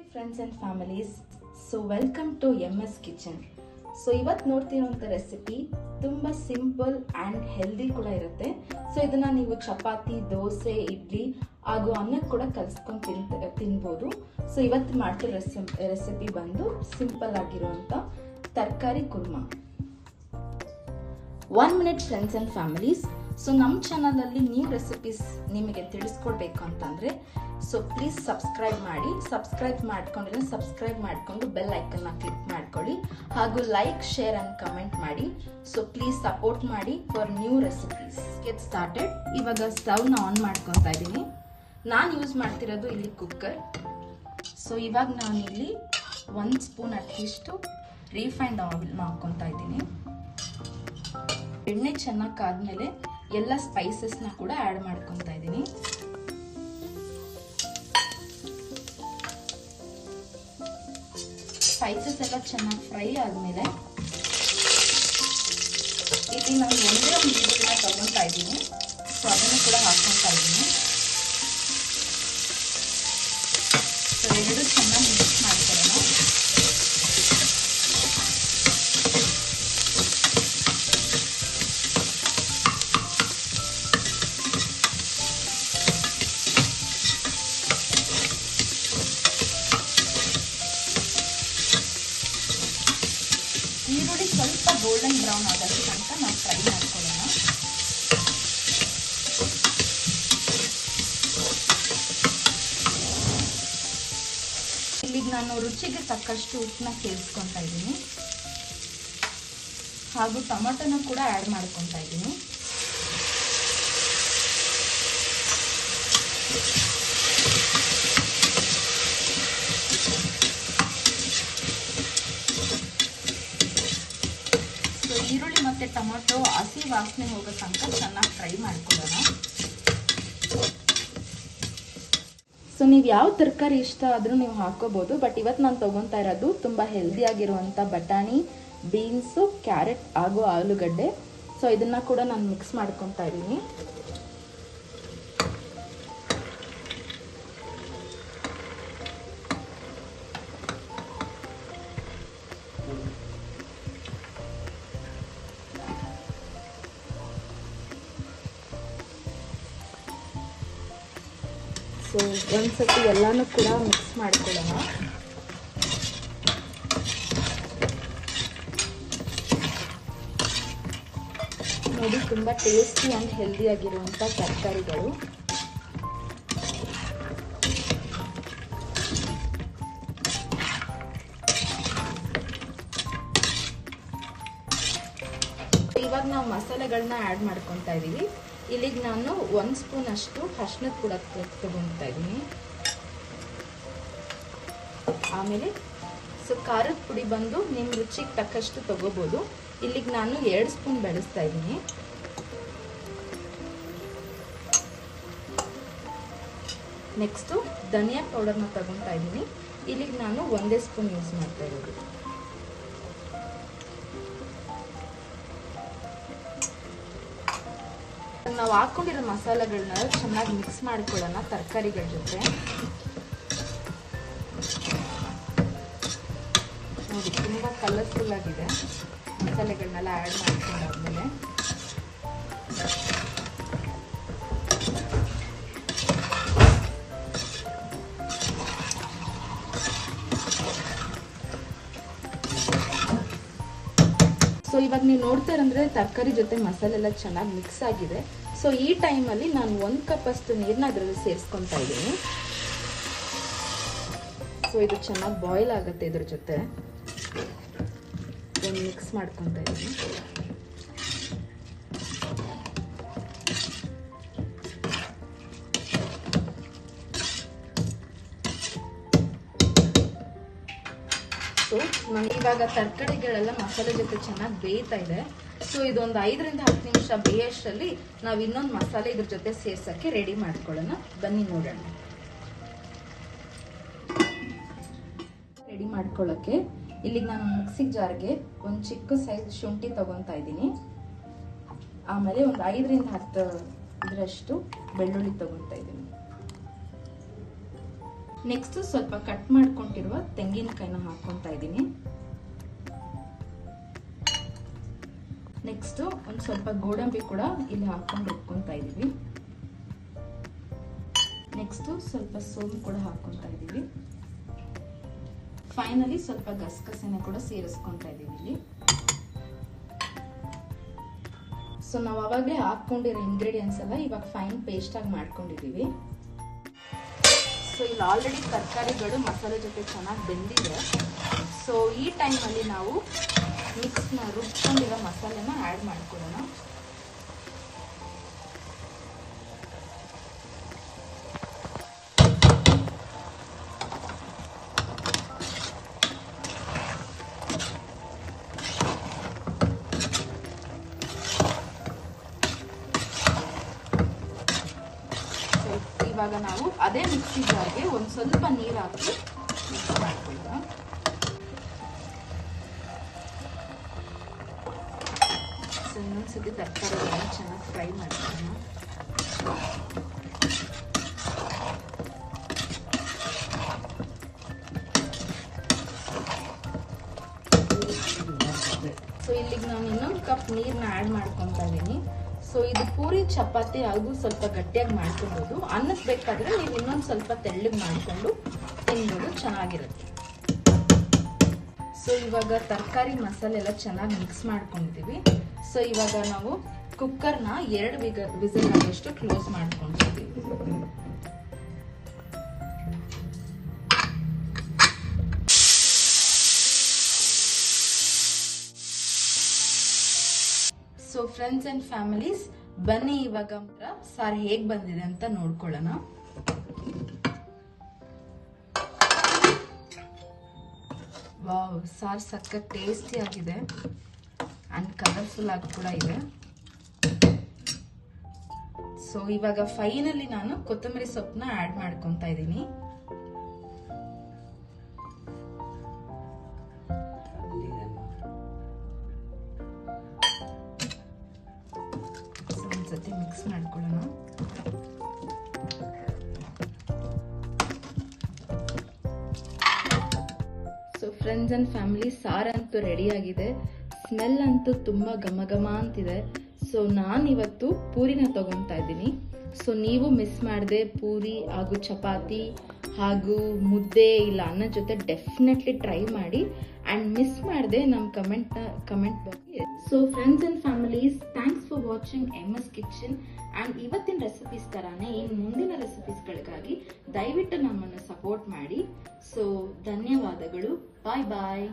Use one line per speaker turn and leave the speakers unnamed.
Friends and families, so welcome to MS Kitchen. So ಇವತ್ತು ನೋಡ್ತಿರೋಂಥ recipe ತುಂಬ simple and healthy ಕೂಡ ಇರುತ್ತೆ. So ಇದನ್ನು ನೀವು ಚಪಾತಿ, ದೋಸೆ, ಇಡ್ಲಿ ಹಾಗೂ ಅನ್ನಕ್ಕೆ ಕೂಡ ಕಲಿಸ್ಕೊಂಡು ತಿನ್ಬೋದು. ಸೊ ಇವತ್ತು ಮಾಡ್ತಿರೋ ರೆಸಿಪಿ ಬಂದು ಸಿಂಪಲ್ ಆಗಿರುವಂಥ ತರಕಾರಿ kurma. 1 minute friends and families. So ನಮ್ಮ ಚಾನಲಲ್ಲಿ ನ್ಯೂ ರೆಸಿಪೀಸ್ ನಿಮಗೆ ತಿಳಿಸ್ಕೊಡ್ಬೇಕು ಅಂತಂದರೆ ಸೊ ಪ್ಲೀಸ್ ಸಬ್ಸ್ಕ್ರೈಬ್ ಮಾಡ್ಕೊಂಡ್ರೆ ಸಬ್ಸ್ಕ್ರೈಬ್ ಮಾಡಿಕೊಂಡು ಬೆಲ್ ಐಕನ್ನ ಕ್ಲಿಕ್ ಮಾಡ್ಕೊಳ್ಳಿ, ಹಾಗೂ ಲೈಕ್, ಶೇರ್ ಆ್ಯಂಡ್ ಕಮೆಂಟ್ ಮಾಡಿ. ಸೊ ಪ್ಲೀಸ್ ಸಪೋರ್ಟ್ ಮಾಡಿ for new recipes. Get started. ಇವಾಗ ಸ್ಟವ್ನ ಆನ್ ಮಾಡ್ಕೊತಾ ಇದ್ದೀನಿ. ನಾನು ಯೂಸ್ ಮಾಡ್ತಿರೋದು ಇಲ್ಲಿ ಕುಕ್ಕರ್. ಸೊ ಇವಾಗ ನಾನು ಇಲ್ಲಿ 1 ಸ್ಪೂನ್ ಅಟ್ಲೀಸ್ಟು ರೀಫೈಂಡ್ ಆಯಿಲ್ನ ಹಾಕ್ಕೊತಾ ಇದ್ದೀನಿ. ಎಣ್ಣೆ ಚೆನ್ನಾಗಿ ಕಾದ್ಮೇಲೆ ಎಲ್ಲ ಸ್ಪೈಸಸ್ನ ಕೂಡ ಆ್ಯಡ್ ಮಾಡ್ಕೊತಾ ಇದ್ದೀನಿ. ಸ್ಪೈಸಸ್ ಎಲ್ಲ ಚೆನ್ನಾಗಿ ಫ್ರೈ ಆದಮೇಲೆ ಇಲ್ಲಿ ನಾನು ಒಂದೇ ಒಂದು ಈರುಳ್ಳಿನ ತಗೊತಾ ಇದ್ದೀನಿ. ಸೊ ಅದನ್ನು ಕೂಡ ಹಾಕ್ಕೊತಾ ಇದ್ದೀನಿ. ಸೊ ಎರಡು ಚೆನ್ನಾಗಿ ಮಿಕ್ಸ್ ಮಾಡ್ಕೊಳ್ಳೋಣ. ಈರುಳ್ಳಿ ಸ್ವಲ್ಪ ಗೋಲ್ಡನ್ ಬ್ರೌನ್ ಆಗೋಷ್ಟು ತನಕ ನಾವು ಫ್ರೈ ಮಾಡ್ಕೊಳ್ಳೋಣ. ಇಲ್ಲಿಗೆ ನಾನು ರುಚಿಗೆ ತಕ್ಕಷ್ಟು ಉಪ್ಪನ್ನ ಸೇರಿಸ್ಕೊತಾ ಇದ್ದೀನಿ, ಹಾಗೂ ಟೊಮೆಟೊನ ಕೂಡ ಆ್ಯಡ್ ಮಾಡ್ಕೊತಾ ಇದ್ದೀನಿ. ಈರುಳ್ಳಿ ಮತ್ತು ಟೊಮೊಟೊ ಹಸಿ ವಾಸನೆ ಹೋಗೋ ತನಕ ಚೆನ್ನಾಗಿ ಫ್ರೈ ಮಾಡ್ಕೊಳ್ಳೋಣ. ಸೊ ನೀವು ಯಾವ ತರಕಾರಿ ಇಷ್ಟ ಆದರೂ ನೀವು ಹಾಕೋಬೋದು, ಬಟ್ ಇವತ್ತು ನಾನು ತೊಗೊತಾ ಇರೋದು ತುಂಬ ಹೆಲ್ದಿ ಆಗಿರುವಂಥ ಬಟಾಣಿ, ಬೀನ್ಸು, ಕ್ಯಾರೆಟ್ ಹಾಗೂ ಆಲೂಗಡ್ಡೆ. ಸೊ ಇದನ್ನು ಕೂಡ ನಾನು ಮಿಕ್ಸ್ ಮಾಡ್ಕೊತಾ ಇದ್ದೀನಿ. ಸೊ ಒಂದ್ಸತಿ ಎಲ್ಲಾನು ಕೂಡ ಮಿಕ್ಸ್ ಮಾಡ್ಕೊಳ್ಳೋಣ. ನೋಡಿ, ತುಂಬ ಟೇಸ್ಟಿ ಆ್ಯಂಡ್ ಹೆಲ್ದಿ ಆಗಿರುವಂಥ ತರಕಾರಿಗಳು. ಇವಾಗ ನಾವು ಮಸಾಲೆಗಳನ್ನ ಆ್ಯಡ್ ಮಾಡ್ಕೊತಾ ಇದ್ದೀವಿ. ಇಲ್ಲಿಗೆ ನಾನು 1 ಸ್ಪೂನ್ ಅಷ್ಟು ಅರಿಶಿಣದ ಪುಡಿ ತಗೊತಾ ಇದ್ದೀನಿ. ಆಮೇಲೆ ಸೊ ಖಾರದ ಪುಡಿ ಬಂದು ನಿಮ್ಮ ರುಚಿಗೆ ತಕ್ಕಷ್ಟು ತಗೋಬೋದು. ಇಲ್ಲಿಗೆ ನಾನು 2 ಸ್ಪೂನ್ ಬೆಳೆಸ್ತಾ ಇದ್ದೀನಿ. ನೆಕ್ಸ್ಟು ಧನಿಯಾ ಪೌಡರ್ನ ತಗೊತಾ ಇದ್ದೀನಿ. ಇಲ್ಲಿಗೆ ನಾನು 1 ಸ್ಪೂನ್ ಯೂಸ್ ಮಾಡ್ತಾ ಇರೋದು. ನಾವು ಹಾಕೊಂಡಿರೋ ಮಸಾಲೆಗಳನ್ನ ಚೆನ್ನಾಗಿ ಮಿಕ್ಸ್ ಮಾಡ್ಕೊಳ್ಳೋಣ ತರಕಾರಿಗಳ ಜೊತೆ. ನೋಡಿ, ತುಂಬ ಕಲರ್ಫುಲ್ ಆಗಿದೆ. ಮಸಾಲೆಗಳನ್ನೆಲ್ಲ ಆ್ಯಡ್ ಮಾಡ್ಕೊಂಡಾದ್ಮೇಲೆ ಸೊ ಇವಾಗ ನೀವು ನೋಡ್ತಾ ಇರಂದ್ರೆ ತರಕಾರಿ ಜೊತೆ ಮಸಾಲೆ ಎಲ್ಲ ಚೆನ್ನಾಗಿ ಮಿಕ್ಸ್ ಆಗಿದೆ. ಸೊ ಈ ಟೈಮಲ್ಲಿ ನಾನು 1 ಕಪ್ ಅಷ್ಟು ನೀರನ್ನ ಅದರಲ್ಲಿ ಸೇರಿಸ್ಕೊತಾ ಇದ್ದೀನಿ. ಸೊ ಇದು ಚೆನ್ನಾಗಿ ಬಾಯ್ಲ್ ಆಗುತ್ತೆ. ಇದ್ರ ಜೊತೆ ಒಂದು ಮಿಕ್ಸ್ ಮಾಡ್ಕೊತಾ ಇದ್ದೀನಿ. ಸೊ ನಾನು ಇವಾಗ ತರಕಾರಿಗಳೆಲ್ಲ ಮಸಾಲೆ ಜೊತೆ ಚೆನ್ನಾಗಿ ಬೇಯ್ತಾ ಇದೆ. ಸೊ ಇದೊಂದು 5 ರಿಂದ 10 ನಿಮಿಷ ಬೇಯೋಷ್ಟರಲ್ಲಿ ನಾವು ಇನ್ನೊಂದು ಮಸಾಲೆ ಇದ್ರ ಜೊತೆ ಸೇರ್ಸಕ್ಕೆ ರೆಡಿ ಮಾಡ್ಕೊಳ್ಳೋಣ. ಬನ್ನಿ ನೋಡೋಣ. ರೆಡಿ ಮಾಡ್ಕೊಳ್ಳೋಕ್ಕೆ ಇಲ್ಲಿಗೆ ನಾನು ಮಿಕ್ಸಿ ಜಾರ್ಗೆ ಒಂದು ಚಿಕ್ಕ ಸೈಜ್ ಶುಂಠಿ ತಗೊತಾ ಇದ್ದೀನಿ. ಆಮೇಲೆ ಒಂದು 5 ರಿಂದ 10 ಇದರಷ್ಟು ಬೆಳ್ಳುಳ್ಳಿ ತಗೊತಾ ಇದ್ದೀನಿ. ನೆಕ್ಸ್ಟ್ ಸ್ವಲ್ಪ ಕಟ್ ಮಾಡ್ಕೊಂಡಿರುವ ತೆಂಗಿನಕಾಯಿನ ಹಾಕೊತಾ ಇದ್ದೀನಿ. ನೆಕ್ಸ್ಟ್ ಒಂದು ಸ್ವಲ್ಪ ಗೋಡಂಬಿ ಕೂಡ ಇಲ್ಲಿ ಹಾಕೊಂಡು ಇಟ್ಕೊತಾ ಇದೀವಿ. ನೆಕ್ಸ್ಟ್ ಸ್ವಲ್ಪ ಸೋಂಪು ಕೂಡ ಹಾಕೊತಾ ಇದೀವಿ. ಫೈನಲಿ ಸ್ವಲ್ಪ ಗಸಗಸೆನ ಕೂಡ ಸೇರಿಸ್ಕೊತಾ ಇದೀವಿ ಇಲ್ಲಿ. ಸೊ ನಾವು ಅವಾಗಲೇ ಹಾಕೊಂಡಿರೋ ಇಂಗ್ರೀಡಿಯೆಂಟ್ಸ್ ಎಲ್ಲ ಇವಾಗ ಫೈನ್ ಪೇಸ್ಟ್ ಆಗಿ ಮಾಡ್ಕೊಂಡಿದೀವಿ. ಸೊ ಇಲ್ಲಿ ಆಲ್ರೆಡಿ ತರಕಾರಿಗಳು ಮಸಾಲೆ ಜೊತೆ ಚೆನ್ನಾಗಿ ಬೆಂದಿದೆ. ಸೊ ಈ ಟೈಮಲ್ಲಿ ನಾವು ರುಬ್ಕೊಂಡಿರೋ ಮಸಾಲೆನ ಆ್ಯಡ್ ಮಾಡ್ಕೊಳ್ಳೋಣ. ಇವಾಗ ನಾವು ಅದೇ ಮಿಕ್ಸಿ ಜಾರ್ಗೆ ಒಂದು ಸ್ವಲ್ಪ ನೀರು ಹಾಕಿ ಮಿಕ್ಸ್ ಮಾಡ್ಕೊಳ್ಳೋಣ. ಸೊ ಇನ್ನೊಂದ್ಸತಿ ತರಕಾರಿಗಳನ್ನ ಚೆನ್ನಾಗಿ ಫ್ರೈ ಮಾಡ್ಕೊಳ್ಳೋಣ. ಸೊ ಇಲ್ಲಿಗೆ ನಾನು ಇನ್ನೊಂದು ಕಪ್ ನೀರನ್ನ ಆ್ಯಡ್ ಮಾಡ್ಕೊತಾ ಇದ್ದೀನಿ. ಸೊ ಇದು ಪೂರಿ ಚಪಾತಿ ಹಾಗೂ ಸ್ವಲ್ಪ ಗಟ್ಟಿಯಾಗಿ ಮಾಡ್ಕೊಬೋದು. ಅನ್ನಕ್ಕೆ ಬೇಕಾದರೆ ನೀವು ಇನ್ನೊಂದು ಸ್ವಲ್ಪ ತೆಳ್ಳಗೆ ಮಾಡಿಕೊಂಡು ತಿನ್ಬೋದು, ಚೆನ್ನಾಗಿರುತ್ತೆ. ಸೊ ಇವಾಗ ತರಕಾರಿ ಮಸಾಲೆ ಎಲ್ಲ ಚೆನ್ನಾಗಿ ಮಿಕ್ಸ್ ಮಾಡ್ಕೊಂಡಿದ್ದೀವಿ. ಸೊ ಇವಾಗ ನಾವು ಕುಕ್ಕರ್ನ 2 ವಿಸಿಲ್ ಆಗೋಷ್ಟು ಕ್ಲೋಸ್ ಮಾಡ್ಕೊಂಡಿದ್ದೀವಿ. ಸೊ ಫ್ರೆಂಡ್ಸ್ ಅಂಡ್ ಫ್ಯಾಮಿಲೀಸ್, ಬನ್ನಿ ಇವಾಗ ಸಾರು ಹೇಗೆ ಬಂದಿದೆ ಅಂತ ನೋಡ್ಕೊಳ್ಳೋಣ. ವಾವ್, ಸಾರು ಸಖತ್ ಟೇಸ್ಟಿ ಆಗಿದೆ ಅಂಡ್ ಕಲರ್ಫುಲ್ ಆಗಿ ಕೂಡ ಇದೆ. ಸೊ ಇವಾಗ ಫೈನಲಿ ನಾನು ಕೊತ್ತಂಬರಿ ಸೊಪ್ಪನ್ನ ಆಡ್ ಮಾಡ್ಕೊತಾ ಇದ್ದೀನಿ. ಒಂದ್ಸತಿ ಮಿಕ್ಸ್ ಮಾಡ್ಕೊಳ್ಳೋಣ. ಸೊ ಫ್ರೆಂಡ್ಸ್ ಅಂಡ್ ಫ್ಯಾಮಿಲಿ, ಸಾರಂತೂ ರೆಡಿ ಆಗಿದೆ. ಸ್ಮೆಲ್ ಅಂತೂ ತುಂಬಾ ಘಮ ಘಮ ಅಂತಿದೆ. ಸೊ ನಾನಿವತ್ತು ಪೂರಿನ ತಗೊತಾ ಇದ್ದೀನಿ. ಸೊ ನೀವು ಮಿಸ್ ಮಾಡದೆ ಪೂರಿ ಹಾಗೂ ಚಪಾತಿ ಹಾಗೂ ಮುದ್ದೆ ಇಲ್ಲ ಅನ್ನ ಜೊತೆ ಡೆಫಿನೆಟ್ಲಿ ಟ್ರೈ ಮಾಡಿ ಅಂಡ್ ಮಿಸ್ ಮಾಡದೆ ನಮ್ಮ comment box. So friends and families, thanks for watching MS kitchen. And ಇವತ್ತಿನ ರೆಸಿಪೀಸ್ ತರಾನೇ ಇನ್ನು ಮುಂದಿನ ರೆಸಿಪೀಸ್ಗಳಿಗಾಗಿ ದಯವಿಟ್ಟು ನಮ್ಮನ್ನು ಸಪೋರ್ಟ್ ಮಾಡಿ. ಸೊ ಧನ್ಯವಾದಗಳು. ಬಾಯ್ ಬಾಯ್.